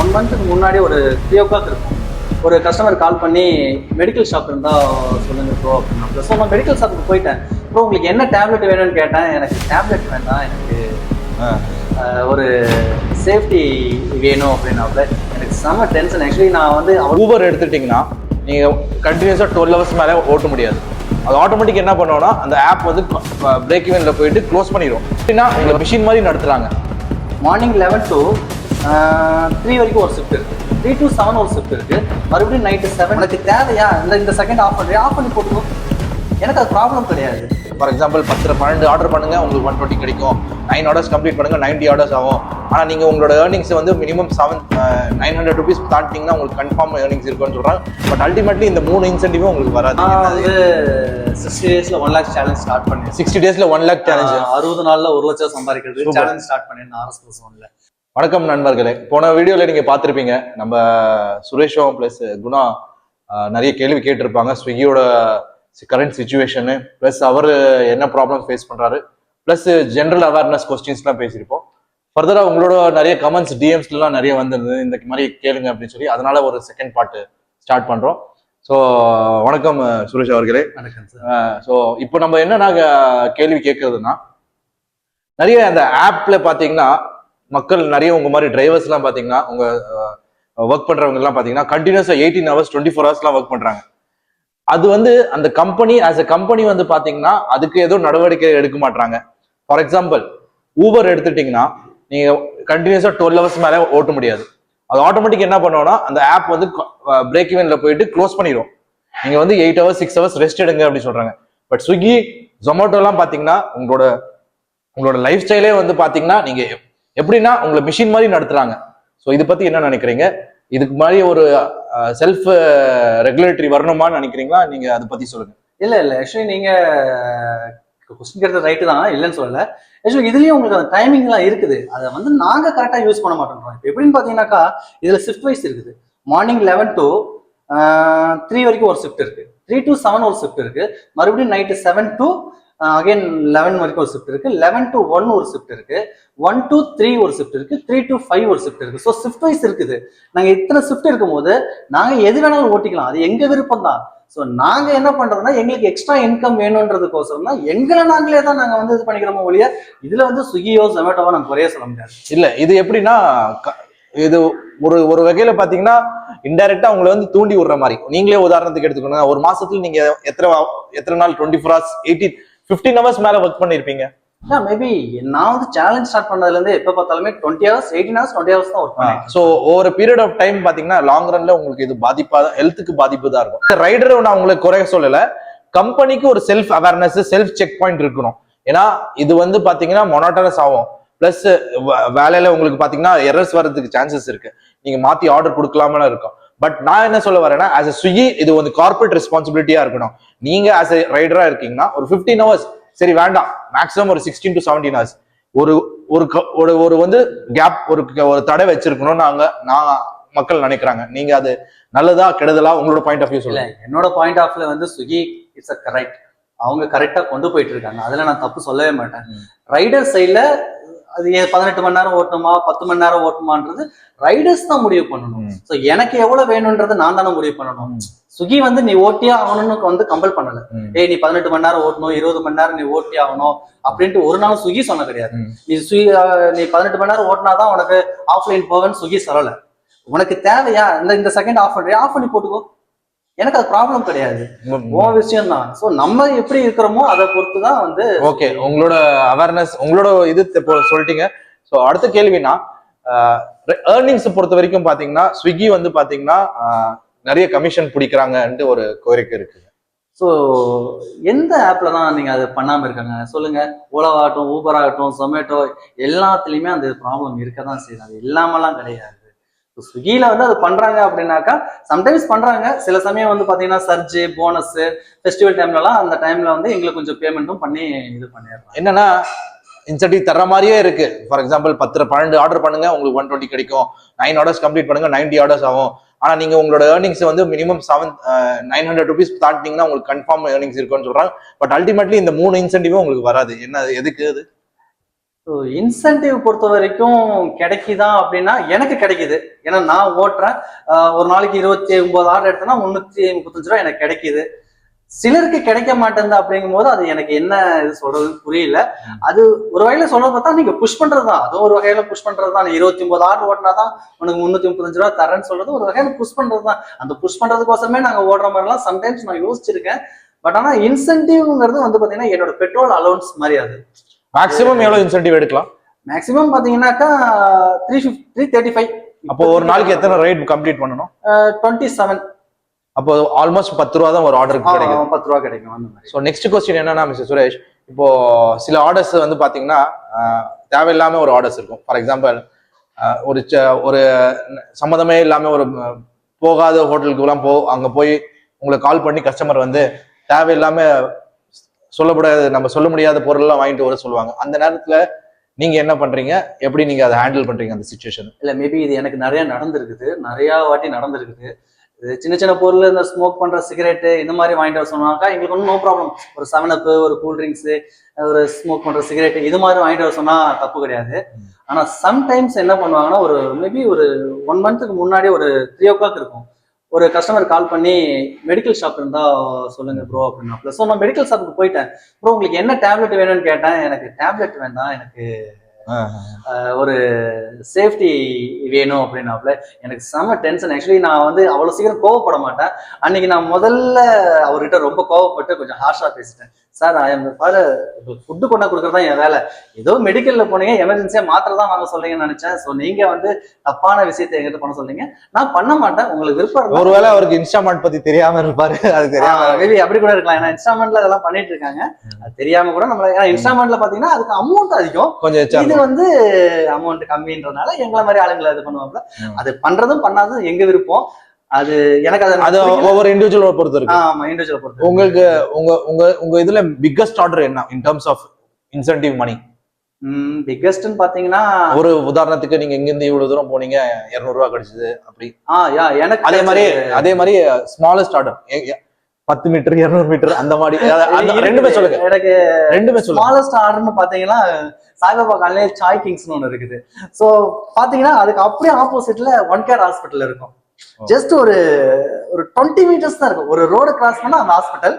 1 மந்த்துக்கு முன்னாடி ஒரு 3 o'clock இருக்கும். ஒரு கஸ்டமர் கால் பண்ணி மெடிக்கல் ஷாப் இருந்தால் சொல்லுங்க ப்ரோ அப்படின்னா. ஸோ நான் மெடிக்கல் ஷாப்புக்கு போயிட்டேன். ப்ரோ உங்களுக்கு என்ன டேப்லெட் வேணும்னு கேட்டேன். எனக்கு டேப்லெட் வேண்டாம், எனக்கு ஒரு சேஃப்டி வேணும் அப்படின்னாப்புல எனக்கு செம்ம டென்ஷன். ஆக்சுவலி நான் வந்து ஊபர் எடுத்துட்டிங்கன்னா நீங்கள் கண்டினியூஸாக 12 hours மேலே ஓட்ட முடியாது. அது ஆட்டோமேட்டிக் என்ன பண்ணுவோம்னா அந்த ஆப் வந்து பிரேக் ஈவனில் போயிட்டு க்ளோஸ் பண்ணிடும். அப்படின்னா உங்களை மிஷின் மாதிரி நடத்துகிறாங்க. மார்னிங் 11 to 3 வரைக்கும் ஒரு ஷிஃப்ட் இருக்குது, 3 to 7 ஒரு ஷிஃப்ட் இருக்குது, மறுபடியும் நைட்டு 7. எனக்கு தேவையா இந்த செகண்ட் ஆஃப் பண்ணி போட்டுக்கோ, எனக்கு அது ப்ராப்ளம் கிடையாது. ஃபார் எக்ஸாம்பிள் 10-12 ஆர்டர் பண்ணுங்க, உங்களுக்கு 120 கிடைக்கும். 9 orders கம்ப்ளீட் பண்ணுங்க, 90 orders ஆகும். ஆனால் நீங்கள் உங்களோட ஏர்னிங்ஸ் வந்து மினிமம் 900 rupees தாண்டிங்கன்னா உங்களுக்கு கன்ஃபார்ம் ஏர்னிங்ஸ் இருக்குன்னு சொல்கிறாங்க. பட் அல்டிமேட்லி இந்த 3 இன்சென்டிவும் உங்களுக்கு வராது. வந்து 60 days 1 lakh சேலஞ்ச் ஸ்டார்ட் பண்ணி 60 days 1 lakh சேலஞ்ச் 60 நாள்ல 1 லட்சம் சம்பாதிக்கிறது சேலஞ்ச் ஸ்டார்ட் பண்ணேன் RS+1ல. வணக்கம் நண்பர்களே, போன வீடியோல நீங்க பார்த்துருப்பீங்க, நம்ம சுரேஷும் பிளஸ் குணா நிறைய கேள்வி கேட்டிருப்பாங்க. ஸ்விக்கியோட கரண்ட் சுச்சுவேஷனு பிளஸ் அவர் என்ன ப்ராப்ளம் ஃபேஸ் பண்றாரு, பிளஸ் ஜென்ரல் அவேர்னஸ் கொஸ்டின்ஸ்லாம் பேசியிருப்போம். ஃபர்தரா உங்களோட நிறைய கமெண்ட்ஸ் டிஎம்ஸ்லாம் நிறைய வந்திருந்தது, இந்த மாதிரி கேளுங்க அப்படின்னு சொல்லி. அதனால ஒரு செகண்ட் பார்ட் ஸ்டார்ட் பண்றோம். ஸோ வணக்கம் சுரேஷ் அவர்களே. வணக்கம் சார். ஸோ இப்போ நம்ம என்ன கேள்வி கேட்கறதுன்னா, நிறைய அந்த ஆப்ல பாத்தீங்கன்னா மக்கள் நிறைய உங்க மாதிரி டிரைவர்ஸ் எல்லாம் பாத்தீங்கன்னா, உங்க ஒர்க் பண்றவங்க எல்லாம் பாத்தீங்கன்னா கண்டினியூஸா 18 hours 24 hours எல்லாம் ஒர்க் பண்றாங்க. அது வந்து அந்த கம்பெனி ஆஸ் அ கம்பெனி வந்து பாத்தீங்கன்னா அதுக்கு ஏதோ நடவடிக்கை எடுக்க மாட்டாங்க. ஃபார் எக்ஸாம்பிள் ஊபர் எடுத்துட்டீங்கன்னா நீங்க கண்டினியூஸா 12 hours மேலே ஓட்ட முடியாது. அது ஆட்டோமேட்டிக் என்ன பண்ணுவோம்னா அந்த ஆப் வந்து பிரேக் ஈவன்ல போயிட்டு க்ளோஸ் பண்ணிடும். நீங்க வந்து 8 hours 6 hours ரெஸ்ட் எடுங்க அப்படின்னு சொல்றாங்க. பட் ஸ்விக்கி ஜொமேட்டோ எல்லாம் பாத்தீங்கன்னா உங்களோட லைஃப் ஸ்டைலே வந்து பாத்தீங்கன்னா நீங்க எப்படின்னா உங்களை மிஷின் மாதிரி நடத்துறாங்க. ஸோ இதை பத்தி என்ன நினைக்கிறீங்க? இதுக்கு மாதிரி ஒரு செல்ஃப் ரெகுலேட்டரி வரணுமான்னு நினைக்கிறீங்களா? நீங்க அதை பத்தி சொல்லுங்க. இல்ல ஆக்சுவலி நீங்க கொஸ்டின் கேட்டது ரைட்டு தான், இல்லைன்னு சொல்லல. ஆக்சுவலி இதுலயும் உங்களுக்கு அந்த டைமிங் எல்லாம் இருக்குது, அதை வந்து நாங்க கரெக்டா யூஸ் பண்ண மாட்டோம். இப்போ எப்படின்னு பாத்தீங்கன்னாக்கா இதுல ஷிஃப்ட் வைஸ் இருக்குது. மார்னிங் 11 to 3 வரைக்கும் ஒரு ஷிஃப்ட் இருக்கு, 3 to 7 ஒரு ஷிஃப்ட் இருக்கு, மறுபடியும் நைட்டு 7 to அகைன் 11 வரைக்கும் ஒரு ஷிஃப்ட் இருக்கு, 11 to 1 ஒரு ஷிஃப்ட் இருக்கு, 1 to 3 ஒரு ஷிஃப்ட் இருக்கு, 3 to 5 ஒரு ஷிஃப்ட் இருக்கு. ஸோ ஷிஃப்ட் வைஸ் இருக்குது. நாங்க இத்தனை ஷிஃப்ட் இருக்கும் போது நாங்க எது வேணாலும் ஓட்டிக்கலாம், அது எங்க விருப்பம் தான். ஸோ நாங்க என்ன பண்றோம்னா எங்களுக்கு எக்ஸ்ட்ரா இன்கம் வேணும்ன்றதுக்கோசரம் தான் எங்களை நாங்களே தான் நாங்க வந்து இது பண்ணிக்கிறோமோ ஒழிய இதுல வந்து ஸ்விக்கியோ ஜொமேட்டோவோ நாங்க குறைய சொல்ல முடியாது. இல்ல இது எப்படின்னா இது ஒரு வகையில பாத்தீங்கன்னா இன்டைரக்டா உங்களை வந்து தூண்டி விடுற மாதிரி. நீங்களே உதாரணத்துக்கு எடுத்துக்கணும், ஒரு மாசத்துல நீங்க எத்தனை நாள் 24 hours 15 hours மேல ஒர்க் பண்ணிருப்பீங்க. மேபி நான் வந்து சேலஞ்ச் ஸ்டார்ட் பண்ணதுல இருந்து எப்ப பார்த்தாலுமே 20 hours 18 hours 20 hours தான் ஒர்க் பண்ணேன். So over period of time பாத்தீங்கன்னா லாங் ரன்ல உங்களுக்கு இது பாதிப்பா ஹெல்த்துக்கு பாதிப்பு தான் இருக்கும். ரைடர் நான் உங்களுக்கு குறைய சொல்லல, கம்பெனிக்கு ஒரு self awareness self check point இருக்கணும். ஏன்னா இது வந்து பாத்தீங்கன்னா மொனாட்டனஸ் ஆகும். பிளஸ் வேலையில உங்களுக்கு பாத்தீங்கன்னா எரர்ஸ் வர்றதுக்கு சான்சஸ் இருக்கு. நீங்க மாத்தி ஆர்டர் கொடுக்கலாம இருக்கும். பட் நான் என்ன சொல்ல வரேன்னா ஆஸ் அ ஸ்விக்கி இது வந்து கார்பரேட் ரெஸ்பான்சிபிலிட்டியா இருக்கணும். நீங்க ஆஸ் அ ரைடரா இருக்கீங்கன்னா ஒரு 15 hours சரி வேண்டாம், மேக்ஸிமம் ஒரு 16 to 17 hours ஒரு வந்து கேப் ஒரு தடை வச்சிருக்கணும் நான் மக்கள் நினைக்கிறாங்க. நீங்க அது நல்லதா கெடுதலா உங்களோட பாயிண்ட் ஆஃப் வியூ சொல்லுங்க. என்னோட பாயிண்ட் ஆஃப் வியூ வந்து ஸ்விக்கி இட்ஸ் அ கரெக்ட், அவங்க கரெக்டா கொண்டு போயிட்டு இருக்காங்க, அதுல நான் தப்பு சொல்லவே மாட்டேன். ரைடர் சைட்ல அது 18 மணி நேரம் ஓட்டணுமா 10 மணி நேரம் ஓட்டணுமான்றது ரைடர்ஸ் தான் முடிவு பண்ணணும். ஸோ எனக்கு எவ்வளவு வேணும்ன்றது நான் தானே முடிவு பண்ணணும். ஸ்விக்கி வந்து நீ ஓட்டியா ஆகணும்னு வந்து கம்பல் பண்ணல. நீ 18 மணி நேரம் ஓட்டணும் 20 மணி நேரம் நீ ஓட்டி ஆகணும் அப்படின்ட்டு ஒரு நாள் ஸ்விக்கி சொன்ன கிடையாது. நீ 18 மணி நேரம் ஓட்டினாதான் உனக்கு ஆஃப்லைன் போவேன்னு ஸ்விக்கி சொல்லல. உனக்கு தேவையா இந்த செகண்ட் ஆஃப் பண்ணி போட்டுக்கோ, எனக்கு அது ப்ராப்ளம் கிடையாது, உன் விஷயம் தான். ஸோ நம்ம எப்படி இருக்கிறோமோ அதை பொறுத்து தான் வந்து. ஓகே, உங்களோட அவேர்னஸ் உங்களோட இது சொல்லிட்டீங்க. ஸோ அடுத்த கேள்வினா ஏர்னிங்ஸ் பொறுத்த வரைக்கும் பாத்தீங்கன்னா ஸ்விக்கி வந்து பாத்தீங்கன்னா நிறைய கமிஷன் பிடிக்கிறாங்கன்ட்டு ஒரு கோரிக்கை இருக்கு. ஸோ எந்த ஆப்ல தான் நீங்க அது பண்ணாம இருக்காங்க சொல்லுங்க? ஓலா ஆகட்டும், ஊபர் ஆகட்டும், ஜொமேட்டோ எல்லாத்துலயுமே அந்த ப்ராப்ளம் இருக்கதான் செய்யுது, அது இல்லாமலாம் கிடையாது. ஸ்விக்கியில வந்து அது பண்றாங்க அப்படின்னாக்கா சம்டைம்ஸ் பண்றாங்க, சில சமயம் வந்து பாத்தீங்கன்னா சர்ஜ் போனஸ் ஃபெஸ்டிவல் டைம்லலாம் அந்த டைம்ல வந்து எங்களுக்கு கொஞ்சம் பேமெண்ட்டும் பண்ணி இது பண்ணிடுறாங்க. என்னன்னா இன்சென்டிவ் தர மாதிரியே இருக்கு. ஃபார் எக்ஸாம்பிள் 10-12 ஆர்டர் பண்ணுங்க, உங்களுக்கு 120 கிடைக்கும். 9 orders கம்ப்ளீட் பண்ணுங்க, 90 orders ஆகும். ஆனா நீங்க உங்களோட ஏர்னிங்ஸ் வந்து மினிமம் 900 rupees தாண்டிங்கன்னா உங்களுக்கு கன்ஃபார்ம் ஏர்னிங்ஸ் இருக்குன்னு சொல்றாங்க. பட் அல்டிமேட்லி இந்த 3 இன்சென்டிவும் உங்களுக்கு வராது. என்ன எதுக்கு அது? ஸோ இன்சென்டிவ் பொறுத்த வரைக்கும் கிடைக்குதா அப்படின்னா எனக்கு கிடைக்குது. ஏன்னா நான் ஓட்டுறேன். ஒரு நாளைக்கு 29 ஆர்டர் எடுத்தேன்னா 335 ரூபா எனக்கு கிடைக்குது. சிலருக்கு கிடைக்க மாட்டேங்குது அப்படிங்கும் போது அது எனக்கு என்ன இது சொல்றதுன்னு புரியல. அது ஒரு வகையில சொல்ல பார்த்தா நீங்க புஷ் பண்றதுதான், அதுவும் ஒரு வகையில புஷ் பண்றதுதான். 29 ஆர்டர் ஓட்டினாதான் உனக்கு 335 ரூபா தரேன்னு சொல்றது ஒரு வகையில புஷ் பண்றதுதான். அந்த புஷ் பண்றதுக்கோசரமே நாங்க ஓடுற மாதிரிலாம் சம்டைம்ஸ் நான் யோசிச்சிருக்கேன். பட் ஆனா இன்சென்டிவ்ங்கிறது வந்து பாத்தீங்கன்னா என்னோட பெட்ரோல் அலோன்ஸ் மாதிரி. அது மேக்ஸிமம் எவ்வளவு இன்சென்டிவ் எடுக்கலாம்? மேக்ஸிமம் பாத்தீங்கன்னாக்கா 335. அப்போ ஒரு நாளைக்கு எத்தனை ரைட் கம்ப்ளீட் பண்ணணும்? 27. அப்போ ஆல்மோஸ்ட் 10 ரூபா தான் ஒரு ஆர்டருக்கு கிடைக்கும். 10 ரூபா கிடைக்கும் அந்த மாதிரி. ஸோ நெக்ஸ்ட் கொஸ்டின் என்னன்னா மிஸ்டர் சுரேஷ், இப்போ சில ஆர்டர்ஸ் வந்து பாத்தீங்கன்னா தேவையில்லாம ஒரு ஆர்டர்ஸ் இருக்கும். ஃபார் எக்ஸாம்பிள் ஒரு சம்மதமே இல்லாம ஒரு போகாத ஹோட்டலுக்கு எல்லாம் அங்க போய் உங்களுக்கு கால் பண்ணி கஸ்டமர் வந்து தேவையில்லாம நம்ம சொல்ல முடியாத பொருள் எல்லாம் வாங்கிட்டு வர சொல்லுவாங்க. அந்த நேரத்துல நீங்க என்ன பண்றீங்க, எப்படி நீங்க அதை ஹேண்டில் பண்றீங்க அந்த சிச்சுவேஷன்? இல்ல மேபி இது எனக்கு நிறைய நடந்திருக்குது, நிறைய வாட்டி நடந்திருக்குது. சின்ன சின்ன பொருள், இந்த ஸ்மோக் பண்ற சிகரெட்டு இந்த மாதிரி வாங்கிட்டு வர சொன்னாக்கா எங்களுக்கு ஒன்றும் நோ ப்ராப்ளம். ஒரு 7up, ஒரு கூல்ட்ரிங்க்ஸ், ஒரு ஸ்மோக் பண்ற சிகரெட்டு இது மாதிரி வாங்கிட்டு வர சொன்னா தப்பு கிடையாது. ஆனா சம்டைம்ஸ் என்ன பண்ணுவாங்கன்னா, ஒரு மேபி ஒரு 1 மந்த்துக்கு முன்னாடி ஒரு 3 o'clock இருக்கும், ஒரு கஸ்டமர் கால் பண்ணி மெடிக்கல் ஷாப் இருந்தா சொல்லுங்க ப்ரோ அப்படின்னா. ஸோ நான் மெடிக்கல் ஷாப்புக்கு போயிட்டேன். ப்ரோ உங்களுக்கு என்ன டேப்லெட் வேணும்னு கேட்டேன். எனக்கு டேப்லெட் வேண்டாம், எனக்கு ஒரு சேஃப்டி வேணும் அப்படின்னாப்புல. எனக்கு செம டென்ஷன். ஆக்சுவலி நான் வந்து அவ்வளவு சீக்கிரம் கோவப்பட மாட்டேன். அன்னைக்கு நான் முதல்ல அவர்கிட்ட ரொம்ப கோவப்பட்டு கொஞ்சம் ஹார்ஷா பேசிட்டேன். சார் பாரு, ஃபுட்டு கொண்டா கொடுக்கறதா என் வேலை. ஏதோ மெடிக்கல்ல போனீங்க, எமர்ஜென்சியா மாத்திரை தான் வாங்க சொல்றீங்கன்னு நினைச்சேன். ஸோ நீங்க வந்து தப்பான விஷயத்தை எங்கிட்ட பண்ண சொல்றீங்க. நான் பண்ண மாட்டேன், உங்களுக்கு விருப்பம். ஒருவேளை அவருக்கு இன்ஸ்டால்மெண்ட் பத்தி தெரியாம இருப்பாரு, அது தெரியாம மேபி அப்படி கூட இருக்கலாம். ஏன்னா இன்ஸ்டால்மெண்ட்ல அதெல்லாம் பண்ணிட்டு இருக்காங்க, அது தெரியாம கூட நம்மள. ஏன்னா இன்ஸ்டால்மெண்ட்ல பாத்தீங்கன்னா அதுக்கு அமௌண்ட் அதிகம், கொஞ்சம் இது வந்து அமௌண்ட் கம்மின்றதுனால எங்களை மாதிரி ஆளுங்களை இது பண்ணுவாங்க. அது பண்றதும் பண்ணாதும் எங்க விருப்பம். அது எனக்கு அது ஒவ்வொரு இண்டிவிஜுவல் பொறுத்து இருக்கு. ஆமா, இண்டிவிஜுவல் பொறுத்து. உங்களுக்கு உங்க இதுல பிக்கஸ்ட் ஆர்டர் என்ன இன் டர்ம்ஸ் ஆஃப் இன்சென்டிவ் மணி? பிக்கஸ்ட்னு பாத்தீங்கன்னா, ஒரு உதாரணத்துக்கு நீங்க இங்க இருந்து இவ்வளவு தூரம் போனீங்க, 200 ரூபாய் கிடைச்சது அப்படி. எனக்கு அதே மாதிரி ஸ்மாலஸ்ட் ஆர்டர் 10 மீட்டர் 200 மீட்டர் அந்த மாதிரி ரெண்டுமே சொல்லுங்க. எனக்கு ரெண்டுமே சொல்லுங்க. ஸ்மாலஸ்ட் ஆர்டர்னு பாத்தீங்கன்னா சாய்பாபா காலையில சாய் கிங்ஸ்னு ஒன்று இருக்குது. ஸோ பாத்தீங்கன்னா அதுக்கு அப்படியே ஆப்போசிட்ல ஒன் கேர் ஹாஸ்பிட்டல் இருக்கும். ஜஸ்ட் ஒரு 20 meters தான் இருக்கும். ஒரு ரோடு கிராஸ் பண்ணா அந்த ஹாஸ்பிட்டல்.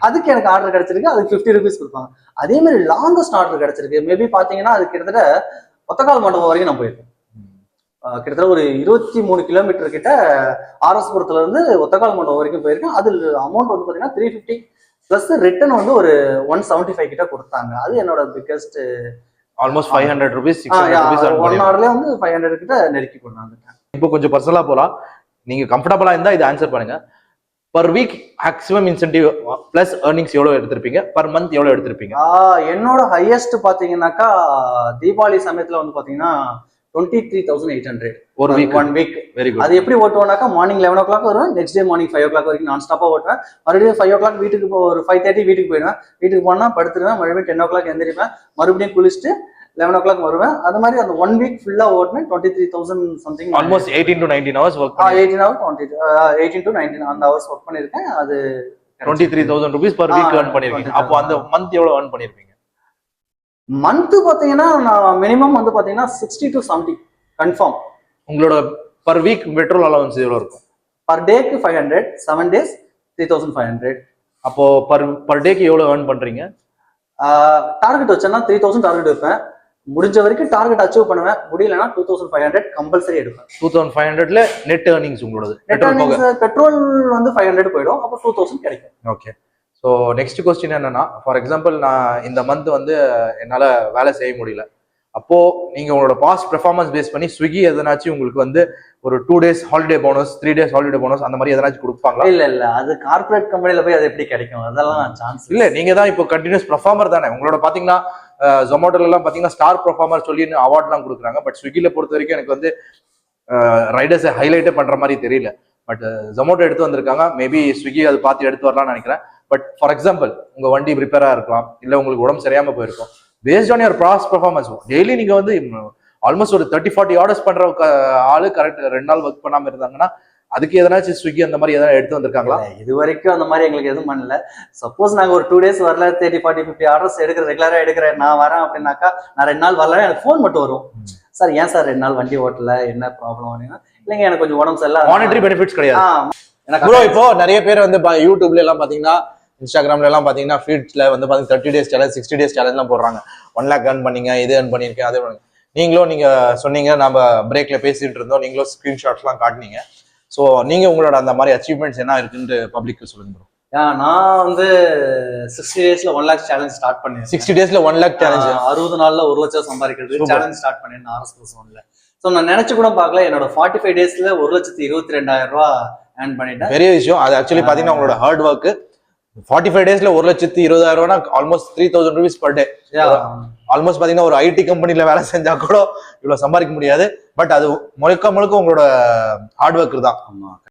அதுக்கு எனக்கு ஆர்டர் கிடைச்சிருக்கு. அதுக்கு 50 rupees கொடுப்பாங்க. அதே மாதிரி லாங்கஸ்ட் ஆர்டர் கிடைச்சிருக்கு. மேபி பாத்தீங்கன்னா அது கிட்டத்தட்ட ஒத்தக்கால் மண்டபம் வரைக்கும் நான் போயிருக்கேன். கிட்டத்தட்ட ஒரு 23 கிலோமீட்டர் கிட்ட ஆர்எஸ்புரத்துல இருந்து ஒத்தக்கால் மண்டபம் வரைக்கும் போயிருக்கேன். அது அமௌண்ட் வந்து பாத்தீங்கன்னா 350 பிளஸ் ரிட்டர்ன் வந்து ஒரு 175 கிட்ட கொடுத்தாங்க. அது என்னோட பிக்கஸ்ட். ஆல்மோஸ்ட் 500 rupees 600 rupees 1 hourல வந்து 500 கிட்ட நெருக்கி கொண்டாந்துட்டேன். இப்போ கொஞ்சம் பர்சனலா போலாம். நீங்க கம்ஃபர்டபுளா இருந்தா இது ஆன்சர் பண்ணுங்க. Per week maximum incentive plus earnings எவ்வளவு எடுத்திருப்பீங்க? பர் மந்த் எவ்வளவு எடுத்திருப்பீங்க? என்னோட ஹையஸ்ட் பாத்தீங்கன்னாக்கா தீபாவளி சமயத்துல வந்து பாத்தீங்கன்னா 23,800 ஒரு வீக். 1 week. Very good. அது எப்படி ஓட்டுவோம்னாக்கா, மார்னிங் 11 o'clock வருவேன், நெக்ஸ்ட் டே மார்னிங் 5 o'clock வரைக்கும் நான் ஸ்டாப்பா ஓட்டுவேன். மறுபடியும் 5 o'clock வீட்டுக்கு ஒரு 5:30 வீட்டுக்கு போயிடுவேன். வீட்டுக்கு போனா படுத்துருவேன். மறுபடியும் 10 o'clock எந்திரிப்பேன். மறுபடியும் குளிச்சுட்டு 11 o'clock வருவேன். அது மாதிரி அந்த 1 week ஃபுல்லா ஓட்டுனேன். 23,000 something. Almost 18 to 19 hours work பண்ணி 18 to 19 அந்த hours ஒர்க் பண்ணிருக்கேன். அது 23,000 rupees per week earn பண்ணிருக்கீங்க. அப்போ அந்த மந்த் எவ்வளவு earn பண்ணிருப்பீங்க? மந்த் பாத்தீங்கன்னா நான் மினிமம் வந்து பாத்தீங்கன்னா 60 to 70 கன்ஃபார்ம். உங்களோட பர் வீக் பெட்ரோல் அலவன்ஸ் எவ்வளவு இருக்கும்? பர் டேக்கு 500, 7 days 3,500. அப்போ பர் டேக்கு எவ்வளவு earn பண்றீங்க? டார்கெட் வச்சேன்னா 3,000 டார்கெட் வைப்பேன். முடிஞ்ச வரைக்கும் டார்கெட் அச்சீவ் பண்ணுவேன். முடியலன்னா 2,500 கம்பல்சரி எடுப்பேன். 2,500ல நெட் ஏர்னிங்ஸ் உங்களோட பெட்ரோல் வந்து 500 போயிடும். அப்போ 2,000 கிடைக்கும். ஓகே. ஸோ நெக்ஸ்ட் கொஸ்டின் என்னன்னா, ஃபார் எக்ஸாம்பிள் நான் இந்த மந்த் வந்து என்னால வேலை செய்ய முடியல. அப்போ நீங்க உங்களோட பாஸ்ட் பெர்ஃபார்மன்ஸ் பேஸ் பண்ணி ஸ்விக்கி எதனாச்சும் உங்களுக்கு வந்து ஒரு 2 days holiday bonus, 3 days holiday bonus அந்த மாதிரி எதனாச்சும் கொடுப்பாங்களா? இல்ல அது கார்பரேட் கம்பெனில போய் அது எப்படி கிடைக்கும்? அதெல்லாம் சான்ஸ் இல்ல. நீங்க தான் இப்போ கண்டினியூஸ் பெர்ஃபார்மர் தானே. உங்களோட பாத்தீங்கன்னா ஜொமேட்டோல எல்லாம் பாத்தீங்கன்னா ஸ்டார் பெர்ஃபார்மர் சொல்லி அவார்ட் எல்லாம் கொடுக்குறாங்க. பட் ஸ்விக்கில பொறுத்த வரைக்கும் எனக்கு வந்து ரைடர்ஸை ஹைலைட்டே பண்ற மாதிரி தெரியல. பட் ஜொமேட்டோ எடுத்து வந்திருக்காங்க. மேபி ஸ்விக்கி அது பார்த்து எடுத்து வரலாம்னு நினைக்கிறேன். பட் ஃபார் எக்ஸாம்பிள் உங்க வண்டி ரிப்பேரா இருக்கலாம், இல்ல உங்களுக்கு உடம்பு சரியாம போயிருக்கும். Based on your past performance daily நீங்க வந்து ஆல்மோஸ்ட் ஒரு 30-40 ஆர்டர்ஸ் பண்ற ஆளு கரெக்ட் 2 நாள் ஒர்க் பண்ணாம இருந்தாங்கன்னா அதுக்கு எதனாச்சும் ஸ்விக்கி அந்த மாதிரி எதனா எடுத்து வந்திருக்காங்களா? இது வரைக்கும் அந்த மாதிரி எங்களுக்கு எதுவும் பண்ணல. சப்போஸ் நாங்க ஒரு 2 days வரல, 30, 40, 50 ஆர்டர்ஸ் ரெகுலரா எடுக்கிறேன், நான் வரேன் அப்படின்னாக்கா, நான் 2 நாள் வரல, எனக்கு ஃபோன் மட்டும் வரும். சார் ஏன் சார் 2 நாள் வண்டி ஓட்டல, என்ன ப்ராப்ளம் அப்படின்னா, இல்லைங்க எனக்கு கொஞ்சம் உடம்பு சரியில்லை. மானிட்டரி பெனிஃபிட்ஸ் கிடையாது ப்ரோ. இப்போ நிறைய பேர் வந்து யூடியூப்ல எல்லாம் பாத்தீங்கன்னா, இன்ஸ்டாகிராம்ல எல்லாம் பாத்தீங்கன்னா ஃபீட்ஸ்ல வந்து 30 days சேலஞ்ச், 60 days சேலஞ்ச் எல்லாம் போடுறாங்க. 1 lakh earn பண்ணீங்க, இது earn பண்ணிருக்கேன், அது நீங்க சொன்னீங்க, நம்ம பிரேக்ல பேசிட்டு இருந்தோம், நீங்களும் ஸ்கிரீன்ஷாட்ஸ் எல்லாம் காட்டினீங்க. ஸோ நீங்க உங்களோட அந்த மாதிரி அச்சீவ்மெண்ட்ஸ் என்ன இருக்குன்னு பப்ளிக்கு சொல்லுங்க ப்ரோ. நான் வந்து 60 days 1 lakh சேலஞ்ச் ஸ்டார்ட் பண்ணேன். 60 days 1 lakh சேலஞ்ச், 60 நாள்ல 1 லட்சம் சம்பாதிக்கிறது சேலஞ்ச் ஸ்டார்ட் பண்ணேன் RS+1ல. ஸோ நான் நினைச்சு கூட பார்க்கல, என்னோட 45 days 1,22,000 ரூபாய் ஏர்ன் பண்ணிட்டேன். பெரிய விஷயம். அது ஆக்சுவலி பாத்தீங்கன்னா உங்களோட ஹார்ட் ஒர்க். 45 days 1,20,000 ரூபாய்னா almost 3,000 rupees per day. Almost பாத்தீங்கன்னா ஒரு ஐடி கம்பெனில வேலை செஞ்சா கூட இவ்வளவு சம்பாதிக்க முடியாது. பட் அது முழுக்க உங்களோட ஹார்ட் ஒர்க் தான்.